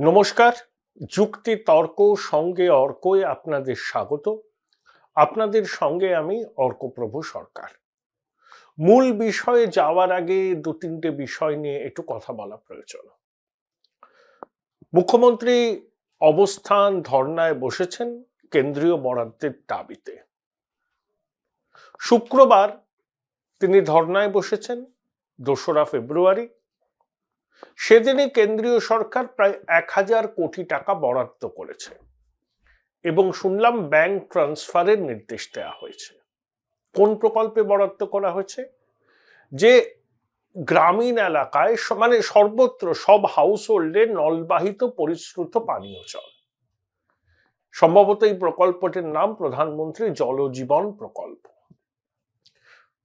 নমস্কার। যুক্তি তর্ক সঙ্গে অর্কয়ে আপনাদের স্বাগত। আপনাদের সঙ্গে আমি অর্কপ্রভু সরকার। মূল বিষয়ে যাওয়ার আগে দু তিনটে বিষয় নিয়ে একটু কথা বলা প্রয়োজন। মুখ্যমন্ত্রী অবস্থান ধর্নায় বসেছেন কেন্দ্রীয় বরাদ্দের দাবিতে। শুক্রবার তিনি ধর্নায় বসেছেন ২রা ফেব্রুয়ারি। সেদিনই কেন্দ্রীয় সরকার প্রায় ১,০০০ কোটি টাকা বরাদ্দ করেছে এবং শুনলাম ব্যাংক ট্রান্সফারের নির্দেশ দেওয়া হয়েছে। কোন প্রকল্পে বরাদ্দ করা হয়েছে? যে গ্রামীণ এলাকায় মানে সর্বত্র সব হাউসহোল্ডে নলবাহিত পরিশ্রুত পানীয় জল। সম্ভবত এই প্রকল্পটির নাম প্রধানমন্ত্রী জলজীবন প্রকল্প।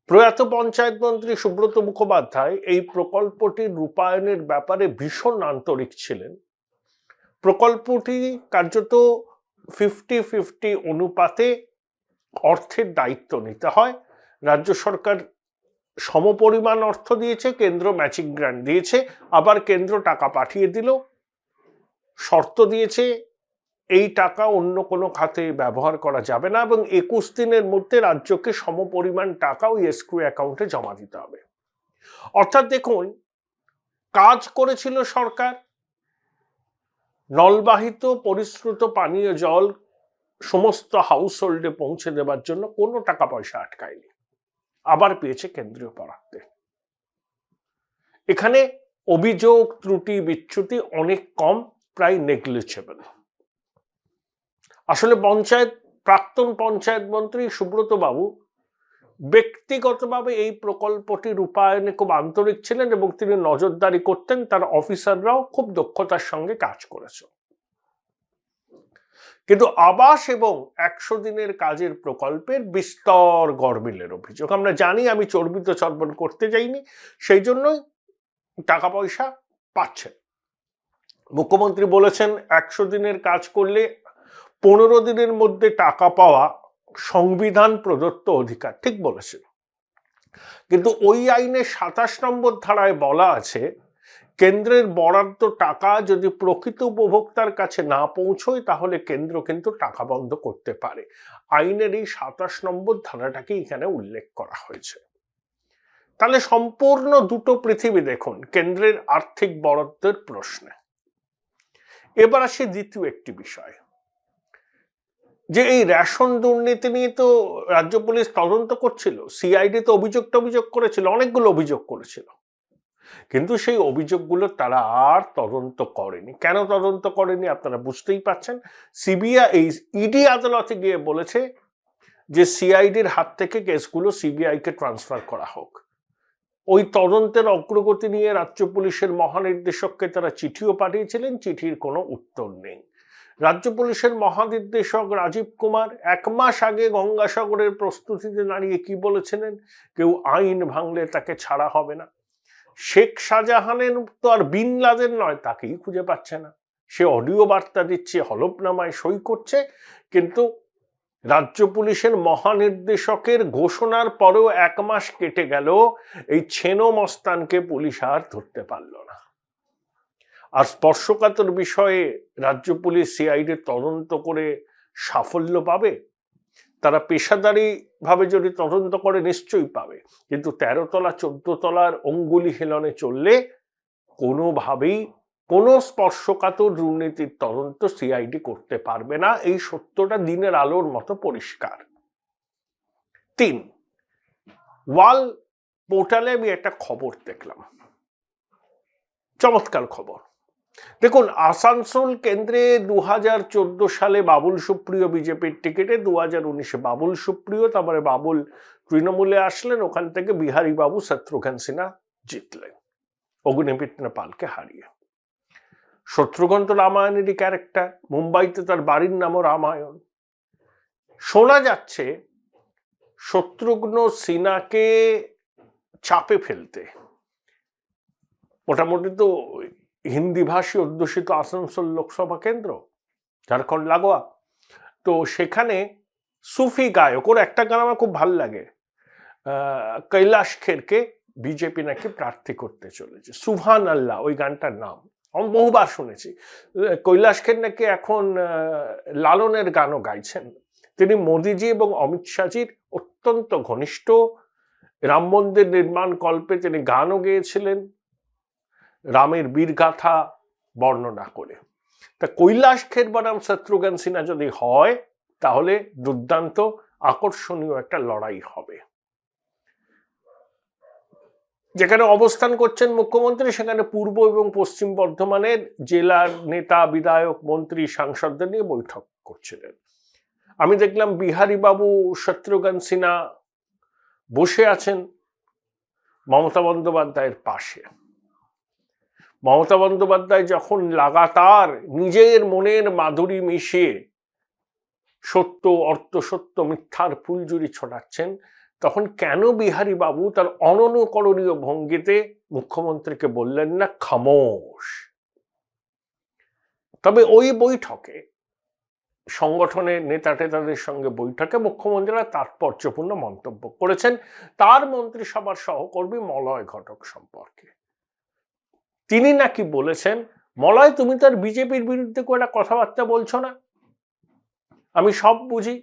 প্রয়াত পঞ্চায়েত মন্ত্রী সুব্রত মুখোপাধ্যায় এই প্রকল্পটির রূপায়ণের ব্যাপারে ভীষণ আন্তরিক ছিলেন। প্রকল্পটি কার্যত 50-50 অনুপাতে অর্থের দায়িত্ব নিতে হয়। রাজ্য সরকার সমপরিমাণ অর্থ দিয়েছে, কেন্দ্র ম্যাচিং গ্র্যান্ট দিয়েছে, আবার কেন্দ্র টাকা পাঠিয়ে দিল, শর্ত দিয়েছে এই টাকা অন্য কোনো খাতে ব্যবহার করা যাবে না এবং ২১ দিনের মধ্যে রাজ্যকে সমপরিমাণ টাকা ওই এসকিউ অ্যাকাউন্টে জমা দিতে হবে। অর্থাৎ দেখুন, কাজ করেছিল সরকার, নলবাহিত পরিশ্রুত পানীয় জল সমস্ত হাউসহোল্ডে পৌঁছে দেওয়ার জন্য কোনো টাকা পয়সা আটকায়নি, আবার পেয়েছে কেন্দ্রীয় বরাদ্দে। এখানে অভিযোগ ত্রুটি বিচ্যুতি অনেক কম, প্রায় নেগলিজেবল। আসলে প্রাক্তন পঞ্চায়েত মন্ত্রী সুব্রত বাবু ব্যক্তিগতভাবে এই প্রকল্পটি রূপায়ণে খুব আন্তরিক ছিলেন এবং তিনি নজরদারি করতেন, তার অফিসাররাও খুব দক্ষতার সঙ্গে কাজ করেছে। কিন্তু আবাস এবং ১০০ দিনের কাজের প্রকল্পের বিস্তর গরমিলের অভিযোগ আমরা জানি। আমি চর্বিত চর্বণ করতে যাইনি, সেই জন্যই টাকা পয়সা পাচ্ছেন। মুখ্যমন্ত্রী বলেছেন ১০০ দিনের কাজ করলে ১৫ দিনের মধ্যে টাকা পাওয়া সংবিধান প্রদত্ত অধিকার, ঠিক বলেছেন। কিন্তু ওই আইনে ২৭ নম্বর ধারায় বলা আছে, কেন্দ্রের বরাদ্দ টাকা যদি প্রকৃত উপভোক্তার কাছে না পৌঁছয় তাহলে কেন্দ্র কিন্তু টাকা বন্ধ করতে পারে। আইনের এই ২৭ নম্বর ধারাটাকে এখানে উল্লেখ করা হয়েছে। তাহলে সম্পূর্ণ দুটো পৃথিবী দেখুন কেন্দ্রের আর্থিক বরাদ্দের প্রশ্নে। এবার আসি দ্বিতীয় একটি বিষয়, যে এই রেশন দুর্নীতি নিয়ে তো রাজ্য পুলিশ তদন্ত করছিল, সিআইডি তো অভিযোগ করেছিল, অনেকগুলো অভিযোগ করেছিল, কিন্তু সেই অভিযোগগুলো তারা আর তদন্ত করেনি। কেন তদন্ত করেনি আপনারা বুঝতেই পাচ্ছেন। সিবিআই ইডি আদালতে গিয়ে বলেছে যে সিআইডির হাত থেকে কেসগুলো সিবিআইকে ট্রান্সফার করা হোক। ওই তদন্তের অগ্রগতি নিয়ে রাজ্য পুলিশের মহানির্দেশককে তারা চিঠিও পাঠিয়েছিলেন, চিঠির কোনো উত্তর নেই। রাজ্য পুলিশের মহানির্দেশক রাজীব কুমার ১ মাস আগে গঙ্গাসাগরের প্রস্তুতিতে দাঁড়িয়ে কি বলেছিলেন? কেউ আইন ভাঙলে তাকে ছাড়া হবে না। শেখ শাহজাহানের তো আর বিন লাদেন নয়, তাকেই খুঁজে পাচ্ছে না। সে অডিও বার্তা দিচ্ছে, হলফনামায় সই করছে, কিন্তু রাজ্য পুলিশের মহানির্দেশকের ঘোষণার পরেও ১ মাস কেটে গেল, এই ছেনো মস্তানকে পুলিশ আর ধরতে পারল না। আর স্পর্শকাতর বিষয়ে রাজ্য পুলিশ সিআইডি তদন্ত করে সাফল্য পাবে? তারা পেশাদারি ভাবে যদি তদন্ত করে নিশ্চয়ই পাবে, কিন্তু ১৩ তলা ১৪ তলার অঙ্গুলি হেলনে চললে কোনোভাবেই কোনো স্পর্শকাতর দুর্নীতির তদন্ত সিআইডি করতে পারবে না। এই সত্যটা দিনের আলোর মতো পরিষ্কার। ৩, ওয়াল পোর্টালে আমি একটা খবর দেখলাম, চমৎকার খবর। দেখুন, আসানসোল কেন্দ্রে ২০১৪ সালে বাবুল সুপ্রিয় বিজেপির টিকিটে, ২০১৯-এ বাবুল সুপ্রিয়, তারপরে বাবুল তৃণমূলে আসলেন, ওখান থেকে বিহারী বাবু শত্রুঘ্ন সিনহা জিতলেন অগ্নিমিত্র পালকে হারিয়ে। শত্রুঘ্ন তো রামায়ণেরই ক্যারেক্টার, মুম্বাইতে তার বাড়ির নামও রামায়ণ। শোনা যাচ্ছে শত্রুঘ্ন সিনহাকে চাপে ফেলতে মোটামুটি তো হিন্দি ভাষী অধ্যুষিত আসানসোল লোকসভা কেন্দ্র, ঝাড়খণ্ড লাগোয়া, তো সেখানে সুফি গায়ক, ওর একটা গান আমার খুব ভাল লাগে, কৈলাশ খেরকে বিজেপি নাকি প্রার্থী করতে চলেছে, সুবহান আল্লাহ ওই গানটার নাম। আমি বহুবার শুনেছি। কৈলাস খের নাকি এখন লালনের গানও গাইছেন। তিনি মোদিজি এবং অমিত শাহজির অত্যন্ত ঘনিষ্ঠ। রাম মন্দির নির্মাণ কল্পে তিনি গানও গেয়েছিলেন রামের বীরগাথা বর্ণনা করে। তা কৈলাস খের বনাম শত্রুঘ্ন সিনহা যদি হয় তাহলে দুর্দান্ত আকর্ষণীয় একটা লড়াই হবে। যেখানে অবস্থান করছেন মুখ্যমন্ত্রী সেখানে পূর্ব এবং পশ্চিম বর্ধমানের জেলার নেতা, বিধায়ক, মন্ত্রী, সাংসদদের নিয়ে বৈঠক করছিলেন। আমি দেখলাম বিহারী বাবু শত্রুঘ্ন সিনহা বসে আছেন মমতা বন্দ্যোপাধ্যায়ের পাশে। মমতা বন্দ্যোপাধ্যায় যখন লাগাতার নিজের মনের মাধুরী মিশিয়ে সত্য, অর্ধসত্য, মিথ্যার ফুলঝুরি ছোটাচ্ছেন, তখন কেন বিহারী বাবু তার অননুকরণীয় ভঙ্গিতে মুখ্যমন্ত্রীকে বললেন না খামোশ? তবে ওই বৈঠকে, সংগঠনের নেতা টেতাদের সঙ্গে বৈঠকে মুখ্যমন্ত্রীরা তাৎপর্যপূর্ণ মন্তব্য করেছেন তার মন্ত্রিসভার সহকর্মী মলয় ঘটক সম্পর্কে। তিনি নাকি বলেছেন, মলয় তুমি তার বিজেপির বিরুদ্ধে কোনো কথাবার্তা বলছো না, আমি সব বুঝি।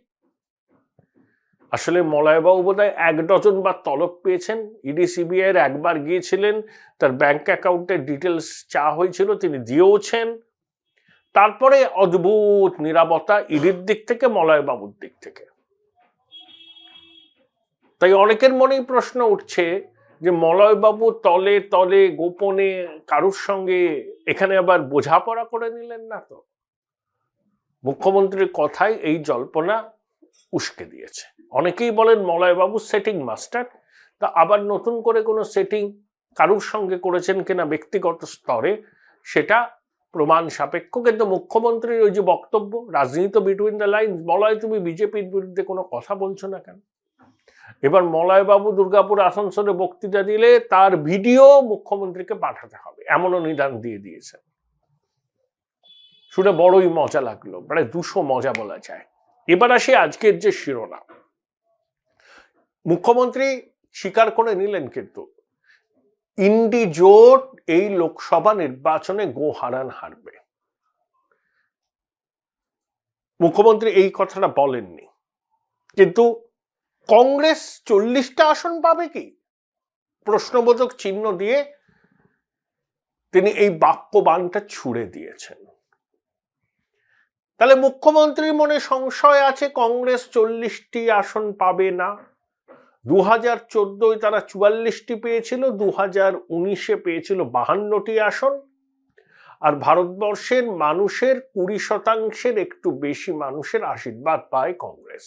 আসলে মলয়বাবু বোধহয় 1 ডজন বার তলব পেয়েছেন। ইডি সিবিআই এর একবার গিয়েছিলেন, তার ব্যাংক অ্যাকাউন্টের ডিটেলস চা হয়েছিল, তিনি দিয়েওছেন। তারপরে অদ্ভুত নীরবতা ইডির দিক থেকে, মলয়বাবুর দিক থেকে। তাই অনেকের মনেই প্রশ্ন উঠছে যে মলয়বাবু তলে তলে গোপনে কারুর সঙ্গে এখানে আবার বোঝাপড়া করে নিলেন না তো? মুখ্যমন্ত্রীর কথাই এই জল্পনা উস্কে দিয়েছে। অনেকেই বলেন মলয়বাবু সেটিং মাস্টার, তা আবার নতুন করে কোনো সেটিং কারুর সঙ্গে করেছেন কিনা ব্যক্তিগত স্তরে সেটা প্রমাণ সাপেক্ষ। কিন্তু মুখ্যমন্ত্রীর ওই যে বক্তব্য, রাজনীতি বিটুইন দ্য লাইন, মলয় তুমি বিজেপির বিরুদ্ধে কোনো কথা বলছো না কেন? এবার মলয়বাবু দুর্গাপুর আসানসোলে বক্তৃতা দিলে তার ভিডিও মুখ্যমন্ত্রীকে পাঠাতে হবে, এমনও নিদান দিয়ে দিয়েছেন। শুনে বড়ই মজা লাগলো, মানে 200 মজা বলা যায়। এবার আসি আজকের যে শিরোনাম। মুখ্যমন্ত্রী স্বীকার করে নিলেন কিন্তু ইন্ডি জোট এই লোকসভা নির্বাচনে গো হারান হারবে। মুখ্যমন্ত্রী এই কথাটা বলেননি, কিন্তু কংগ্রেস 40টা আসন পাবে কি প্রশ্নবোধক চিহ্ন দিয়ে তিনি এই বাক্যবাণটা ছুড়ে দিয়েছেন। তাহলে মুখ্যমন্ত্রীর মনে সংশয় আছে কংগ্রেস 40টি আসন পাবে না। 2014 তারা 44টি পেয়েছিল, 2019 পেয়েছিল 52টি আসন, আর ভারতবর্ষের মানুষের 20% একটু বেশি মানুষের আশীর্বাদ পায় কংগ্রেস।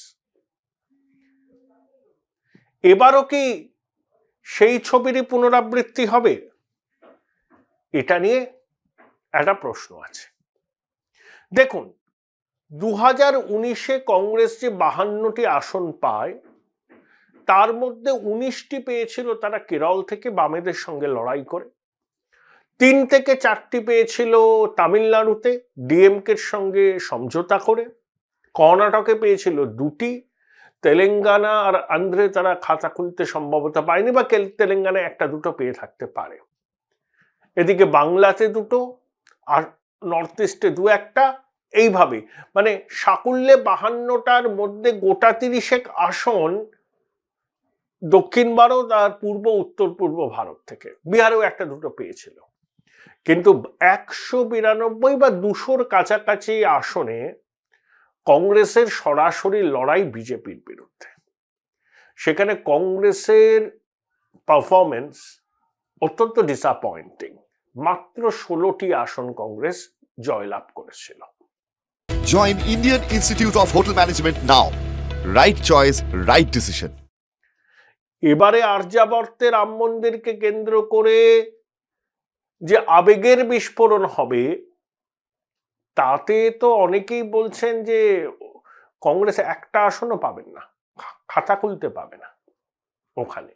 এবারও কি সেই ছবিরই পুনরাবৃত্তি হবে? এটা নিয়ে একটা প্রশ্ন আছে। দেখুন, 2019 কংগ্রেস যে 52টি আসন পায় তার মধ্যে 19টি পেয়েছিল তারা কেরল থেকে বামেদের সঙ্গে লড়াই করে, 3 থেকে 4টি পেয়েছিল তামিলনাড়ুতে ডিএমকের সঙ্গে সমঝোতা করে, কর্ণাটকে পেয়েছিল 2টি, তেলেঙ্গানা আর আন্ধ্রে তারা খাতা খুলতে সম্ভবত পায়নি, বা তেলেঙ্গানায় 1-2টো পেয়ে থাকতে পারে। এদিকে বাংলাতে 2টো, আর নর্থ ইস্টে 2-1টা। এইভাবে মানে সাকুল্যে 52টার মধ্যে গোটা 30 আসন দক্ষিণ ভারত আর পূর্ব উত্তর পূর্ব ভারত থেকে। বিহারেও 1-2টো পেয়েছিল। কিন্তু 192 বা 200-র কাছাকাছি আসনে কংগ্রেসের সরাসরি লড়াই বিজেপির বিরুদ্ধে। সেখানে কংগ্রেসের পারফরমেন্স অত্যন্ত ডিসঅ্যাপয়েন্টিং। মাত্র 16টি আসন কংগ্রেস জয়লাভ করেছিল। Join Indian Institute of Hotel Management now. Right choice, right decision. এবারে আর্যাবর্তে রাম মন্দিরকে কেন্দ্র করে যে আবেগের বিস্ফোরণ হবে তাতে তো অনেকেই বলছেন যে কংগ্রেস একটা আসনও পাবেন না, খাতা খুলতে পাবে না ওখানে।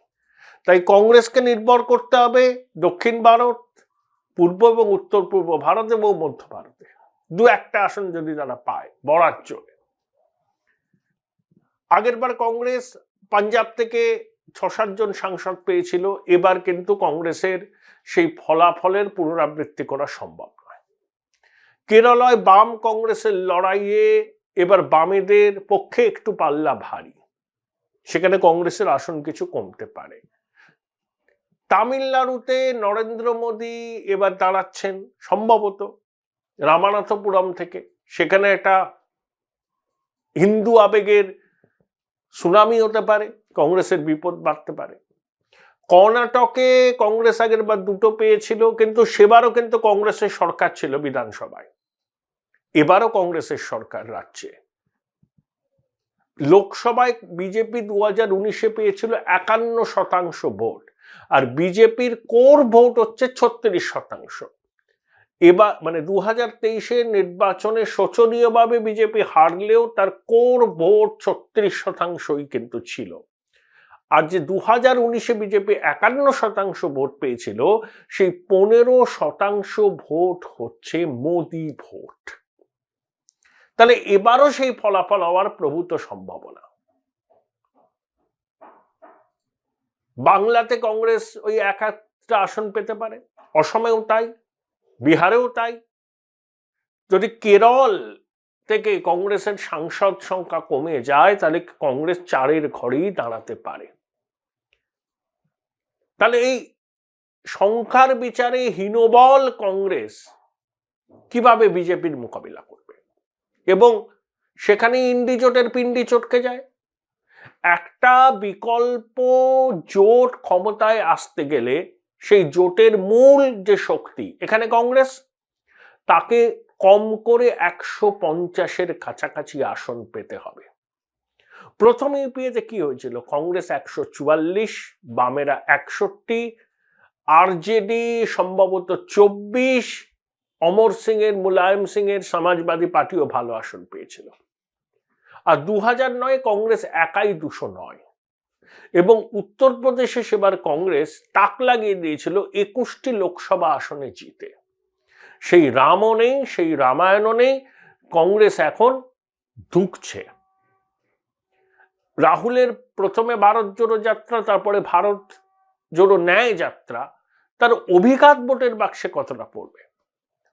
তাই কংগ্রেসকে নির্ভর করতে হবে দক্ষিণ ভারত, পূর্ব এবং উত্তর পূর্ব ভারত এবং মধ্য ভারতে 2-1টা আসন যদি তারা পায় বরাত চলে। আগের বার কংগ্রেস পাঞ্জাব থেকে 6-7 জন সাংসদ পেয়েছিল, এবার কিন্তু কংগ্রেসের সেই ফলাফলের পুনরাবৃত্তি করা সম্ভব নয়। কেরলায় বাম কংগ্রেসের লড়াইয়ে এবার বামেদের পক্ষে একটু পাল্লা ভারী, সেখানে কংগ্রেসের আসন কিছু কমতে পারে। তামিলনাড়ুতে নরেন্দ্র মোদী এবার দাঁড়াচ্ছেন সম্ভবত রামানাথপুরম থেকে, সেখানে একটা হিন্দু আবেগের সুনামি হতে পারে, কংগ্রেসের বিপদ বাড়তে পারে। কর্ণাটকে কংগ্রেস আগের বার দুটো পেয়েছিল, কিন্তু সেবারও কিন্তু কংগ্রেসের সরকার ছিল বিধানসভায়, এবারও কংগ্রেসের সরকার রাজ্যে। লোকসভায় বিজেপি 2019-এ পেয়েছিল 51% ভোট, আর বিজেপির কোর ভোট হচ্ছে 36%। এবার মানে 2023-এর নির্বাচনে শোচনীয়ভাবে বিজেপি হারলেও তার কোর ভোট 36%ই কিন্তু ছিল। আর যে 2019-এ বিজেপি 51% ভোট পেয়েছিল, সেই 15% ভোট হচ্ছে মোদি ভোট। তাহলে এবারও সেই ফলাফল হওয়ার প্রভূত সম্ভাবনা। বাংলাতে কংগ্রেস ওই একটা আসন পেতে পারে, অসমেও তাই, বিহারেও তাই। যদি কেরল থেকে কংগ্রেসের সাংসদ সংখ্যা কমে যায়, তাহলে কংগ্রেস 4-এর ঘরেই দাঁড়াতে পারে। তাহলে এই সংখ্যার বিচারে হীনবল কংগ্রেস কিভাবে বিজেপির মোকাবিলা করবে, এবং সেখানে ইন্ডি জোটের পিন্ডি চটকে যায়। একটা বিকল্প জোট ক্ষমতায় আসতে গেলে সেই জোটের মূল যে শক্তি এখানে কংগ্রেস, তাকে কম করে 150-এর কাছাকাছি আসন পেতে হবে। প্রথম ইউপিএতে কি হয়েছিল? কংগ্রেস 144, বামেরা 61, আরজেডি সম্ভবত 24, অমর সিং এর, মুলায়ম সিং এর সমাজবাদী পার্টিও ভালো আসন পেয়েছিল। আর 2009 কংগ্রেস একাই 209, এবং উত্তরপ্রদেশে সেবার কংগ্রেস তাক লাগিয়ে দিয়েছিল 21টি লোকসভা আসনে জিতে। সেই রামও নেই, সেই রামায়ণও নেই, কংগ্রেস এখন ধুঁকছে। রাহুলের প্রথমে ভারত জোড়ো যাত্রা, তারপরে ভারত জোড়ো ন্যায় যাত্রা, তার অভিঘাত ভোটের বাক্সে কতটা পড়বে?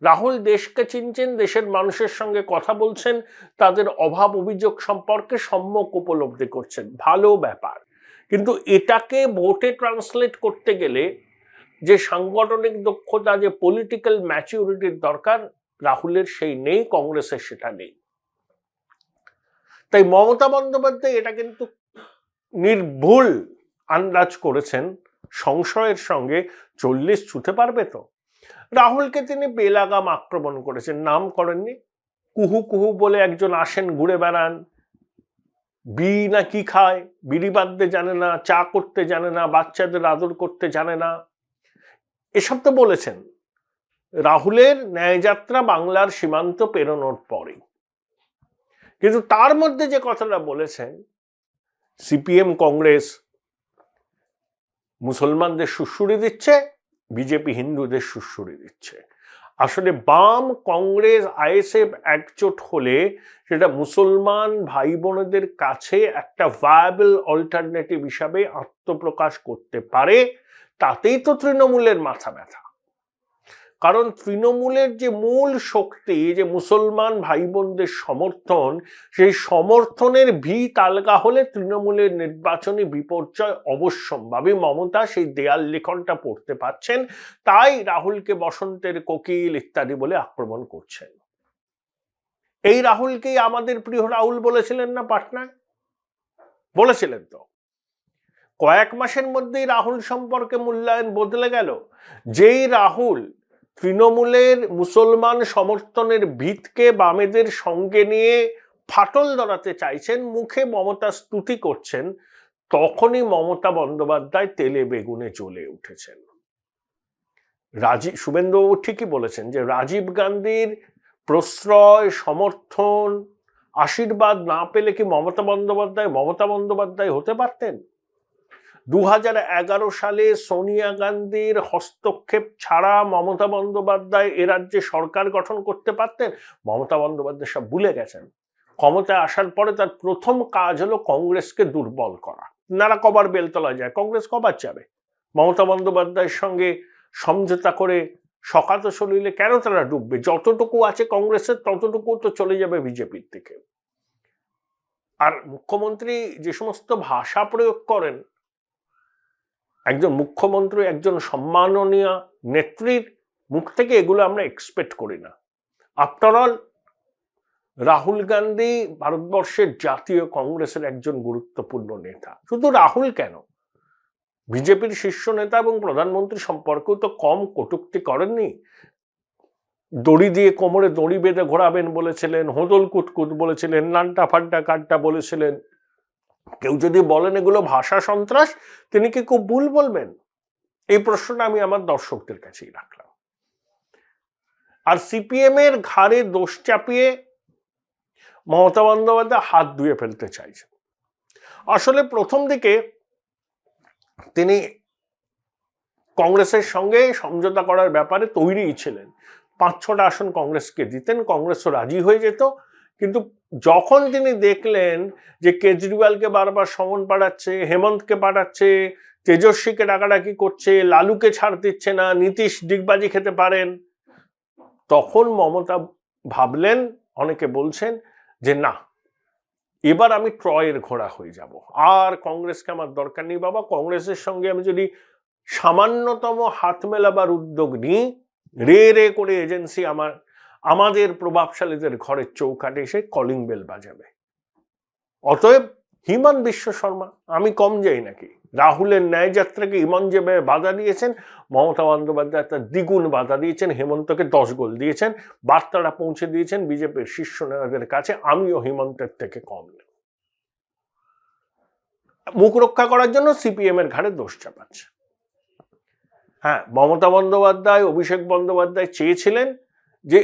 রাহুল দেশকে চিনছেন, দেশের মানুষের সঙ্গে কথা বলছেন, তাদের অভাব অভিযোগ সম্পর্কে সম্যক উপলব্ধি করছেন, ভালো ব্যাপার। কিন্তু এটাকে ভোটে ট্রান্সলেট করতে গেলে যে সাংগঠনিক দক্ষতা, যে পলিটিক্যাল ম্যাচিউরিটির দরকার, রাহুলের সেই নেই, কংগ্রেসের সেটা নেই। তাই মমতা বন্দ্যোপাধ্যায় এটা কিন্তু নির্ভুল আন্দাজ করেছেন, সংশয়ের সঙ্গে 40 ছুঁতে পারবে তো। রাহুলকে তিনি বেলাগাম আক্রমণ করেছেন, নাম করেননি। কুহু কুহু বলে একজন আসেন, ঘুরে বেড়ান, বিড়ি না কি খায়, বিড়ি বাঁধতে জানে না, চা করতে জানে না, বাচ্চাদের আদর করতে জানে না, এসব তো বলেছেন রাহুলের ন্যায়যাত্রা বাংলার সীমান্ত পেরোনোর পরে। কিন্তু তার মধ্যে যে কথাটা বলেছেন, সিপিএম কংগ্রেস মুসলমানদের সুড়সুড়ি দিচ্ছে, বিজেপি হিন্দুদের সুড়সুড়ি দিচ্ছে। আসলে বাম কংগ্রেস আইএসএফ একজোট হলে সেটা মুসলমান ভাই বোনদের কাছে একটা ভায়াবল অল্টারনেটিভ হিসাবে আত্মপ্রকাশ করতে পারে। তাতেই তো তৃণমূলের মাথা ব্যথা, কারণ তৃণমূলের যে মূল শক্তি, যে মুসলমান ভাই বোনদের সমর্থন, সেই সমর্থনের ভিত আলগা হলে তৃণমূলের নির্বাচনী বিপর্যয় অবশ্যম্ভাবী। মমতা সেই দেয়াল লিখনটা পড়তে পাচ্ছেন, তাই রাহুলকে বসন্তের কোকিল ইত্যাদি বলে আক্রমণ করছেন। এই রাহুলকেই আমাদের প্রিয় রাহুল বলেছিলেন না পাটনায়? বলেছিলেন তো। কয়েক মাসের মধ্যেই রাহুল সম্পর্কে মূল্যায়ন বদলে গেল। যেই রাহুল তৃণমূলের মুসলমান সমর্থনের ভিতকে বামেদের সঙ্গে নিয়ে ফাটল ধরাতে চাইছেন, মুখে মমতা স্তুতি করছেন, তখনই মমতা বন্দ্যোপাধ্যায় তেলে বেগুনে জ্বলে উঠেছেন। শুভেন্দুবাবু ঠিকই বলেছেন যে রাজীব গান্ধীর প্রশ্রয়, সমর্থন, আশীর্বাদ না পেলে কি মমতা বন্দ্যোপাধ্যায় হতে পারতেন? 2011 সালে সোনিয়া গান্ধীর হস্তক্ষেপ ছাড়া মমতা বন্দ্যোপাধ্যায় এ রাজ্যে সরকার গঠন করতে পারতেন? মমতা বন্দ্যোপাধ্যায় সব ভুলে গেছেন। ক্ষমতায় আসার পরে তার প্রথম কাজ হলো কংগ্রেসকে দুর্বল করা। নারা কবার বেলতলা যায়, কংগ্রেস কবার যাবে? মমতা বন্দ্যোপাধ্যায়ের সঙ্গে সমঝোতা করে সকাত সলিলে কেন তারা ডুববে? যতটুকু আছে কংগ্রেসের ততটুকু তো চলে যাবে বিজেপির দিকে। আর মুখ্যমন্ত্রী যে সমস্ত ভাষা প্রয়োগ করেন, একজন মুখ্যমন্ত্রী একজন সম্মাননীয় নেত্রীর মুখ থেকে এগুলো আমরা এক্সপেক্ট করি না। আফটার অল রাহুল গান্ধী ভারতবর্ষের জাতীয় কংগ্রেসের একজন গুরুত্বপূর্ণ নেতা। শুধু রাহুল কেন, বিজেপির শীর্ষ নেতা এবং প্রধানমন্ত্রী সম্পর্কেও তো কম কটূক্তি করেননি। দড়ি দিয়ে কোমরে দড়ি বেঁধে ঘোরাবেন বলেছিলেন, হোদল কুটকুট বলেছিলেন, নান্টা ফান্টা কান্টা বলেছিলেন। কেউ যদি বলেন এগুলো ভাষা সন্ত্রাস, তিনি কি খুব ভুল বলবেন? এই প্রশ্নটা আমি আমার দর্শকদের কাছেই রাখলাম। আর সিপিএম এর ঘাড়ে দোষ চাপিয়ে মমতা বন্দ্যোপাধ্যায় হাত ধুয়ে ফেলতে চাইছেন। আসলে প্রথম দিকে তিনি কংগ্রেসের সঙ্গে সমঝোতা করার ব্যাপারে তৈরিই ছিলেন। 5-6টা আসন কংগ্রেসকে দিতেন, কংগ্রেসও রাজি হয়ে যেত। কিন্তু যখন তিনি দেখলেন যে কেজরিওয়ালকে বারবার সমন পাঠাচ্ছে, হেমন্তকে পাঠাচ্ছে, তেজস্বীকে ডাকাডাকি করছে, লালুকে ছাড় দিচ্ছে না, নীতিশ ডিগবাজি খেতে পারেন, তখন মমতা ভাবলেন, অনেকে বলছেন যে না, এবার আমি ট্রয়ের ঘোড়া হয়ে যাব, আর কংগ্রেসকে আমার দরকার নেই বাবা। কংগ্রেসের সঙ্গে আমি যদি সামান্যতম হাত মেলাবার উদ্যোগ নিই, রে রে করে এজেন্সি আমাদের প্রভাবশালীদের ঘরের চৌকাঠে এসে কলিং বেল বাজাবে। অতএব হিমন্ত বিশ্ব শর্মা, আমি কম যাই নাকি? রাহুলের ন্যায় যাত্রাকে ইমন যেভাবে বাধা দিয়েছেন, মমতা বন্দ্যোপাধ্যায় তার দ্বিগুণ বাধা দিয়েছেন, হেমন্তকে 10 গোল দিয়েছেন, বার্তাটা পৌঁছে দিয়েছেন বিজেপির শীর্ষ নেতাদের কাছে, আমিও হেমন্তের থেকে কম নেই। মুখ রক্ষা করার জন্য সিপিএম এর ঘাড়ে দোষ চাপাচ্ছে। হ্যাঁ, মমতা বন্দ্যোপাধ্যায়, অভিষেক বন্দ্যোপাধ্যায় চেয়েছিলেন যে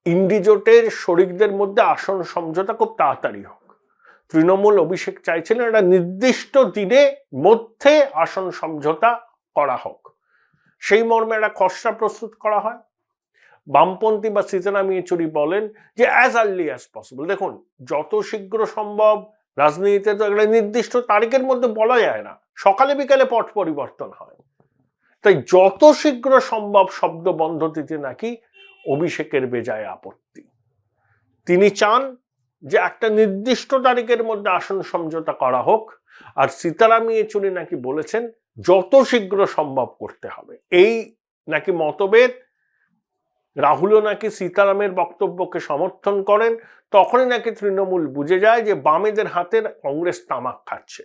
ইন্ডিজোটের শরিকদের মধ্যে আসন সমঝোতা খুব তাড়াতাড়ি হোক। তৃণমূল, অভিষেক চাইছিলেন একটা নির্দিষ্ট দিনের মধ্যে আসন সমঝোতা করা হোক। সেই মর্মে একটা খসড়া প্রস্তুত করা হয়। বামপন্থী বা সীতারাম ইয়েচুরি বলেন যে অ্যাজ আর্লি অ্যাজ পসিবল। দেখুন, যত শীঘ্র সম্ভব রাজনীতিতে তো একটা নির্দিষ্ট তারিখের মধ্যে বলা যায় না, সকালে বিকালে পট পরিবর্তন হয়। তাই যত শীঘ্র সম্ভব শব্দ বন্ধ দিতে নাকি অভিষেকের বেজায় আপত্তি। তিনি চান যে একটা নির্দিষ্ট তারিখের মধ্যে আসন সমঝোতা করা হোক, আর সীতারাম ইয়েচুরি নাকি বলেছেন যত শীঘ্র সম্ভব করতে হবে। এই নাকি মতভেদ। রাহুলও নাকি সীতারামের বক্তব্যকে সমর্থন করেন। তখনই নাকি তৃণমূল বুঝে যায় যে বামেদের হাতের কংগ্রেস তামাক খাচ্ছে।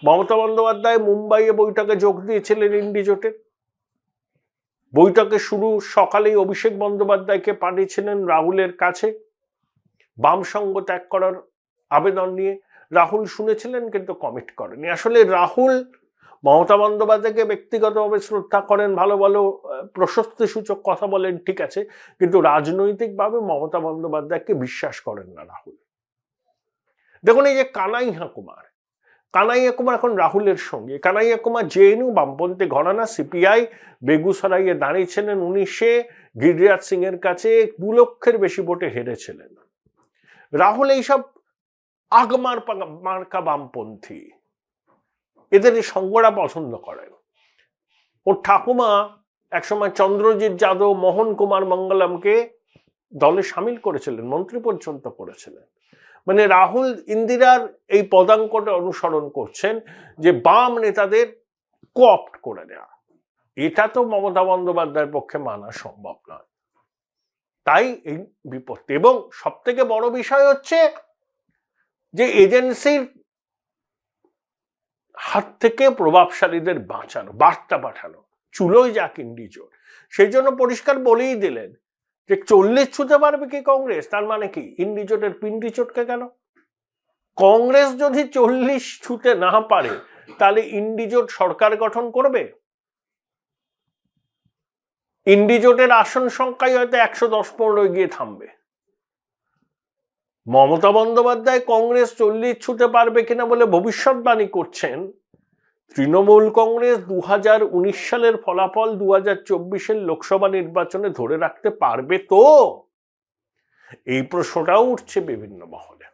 মমতা বন্দ্যোপাধ্যায় মুম্বাইয়ে বৈঠকে যোগ দিয়েছিলেন ইন্ডিজোটের। বৈঠকে শুরু সকালেই অভিষেক বন্দ্যোপাধ্যায়কে পাঠিয়েছিলেন রাহুলের কাছে বাম সঙ্গ ত্যাগ করার আবেদন নিয়ে। রাহুল শুনেছিলেন কিন্তু কমিট করেনি। আসলে রাহুল মমতা বন্দ্যোপাধ্যায়কে ব্যক্তিগতভাবে শ্রদ্ধা করেন, ভালো ভালো প্রশস্তিসূচক কথা বলেন, ঠিক আছে, কিন্তু রাজনৈতিকভাবে মমতা বন্দ্যোপাধ্যায়কে বিশ্বাস করেন না রাহুল। দেখুন, এই যে কানাইয়া কুমার এখন রাহুলের সঙ্গে। কানাইয়া কুমার জেএনইউ বামপন্থী ঘরানা, সিপিআই, বেগুসরাইয়ে দাঁড়িয়েছিলেন 19-এ গিরিরাজ সিং এর কাছে 2 লক্ষের বেশি ভোটে হেরেছিলেন। রাহুল এইসব আগমার মার্কা বামপন্থী, এদের সঙ্গটা পছন্দ করেন। ওর ঠাকুমা একসময় চন্দ্রজিৎ যাদব, মোহন কুমার মঙ্গলমকে দলে সামিল করেছিলেন, মন্ত্রী পর্যন্ত করেছিলেন। মানে রাহুল ইন্দিরার এই পদাঙ্কটা অনুসরণ করছেন যে বাম নেতাদের কোঅপ্ট করে নেওয়া। এটা তো মমতা বন্দ্যোপাধ্যায়ের পক্ষে মানা সম্ভব নয়। তাই এই বিপত্তি। এবং সব থেকে বড় বিষয় হচ্ছে যে এজেন্সির হাত থেকে প্রভাবশালীদের বাঁচানো, বার্তা পাঠানো, চুলোয় যাক ইন্ডিজোট। সেই জন্য পরিষ্কার বলেই দিলেন যে 40 ছুঁতে পারবে কি কংগ্রেস। তার মানে কি ইন্ডিজোটের পিন্ডি চটকে গেল। কংগ্রেস যদি 40 ছুঁতে না পারে, তাহলে ইন্ডিজোট সরকার গঠন করবে? ইন্ডিজোটের আসন সংখ্যায় হয়তো 110-15 গিয়ে থামবে। মমতা বন্দ্যোপাধ্যায় কংগ্রেস 40 ছুঁতে পারবে কিনা বলে ভবিষ্যৎবাণী করছেন। তৃণমূল কংগ্রেস 2019 সালের ফলাফল 2024-এর লোকসভা নির্বাচনে ধরে রাখতে পারবে তো? এই প্রশ্নটাও উঠছে বিভিন্ন মহলে।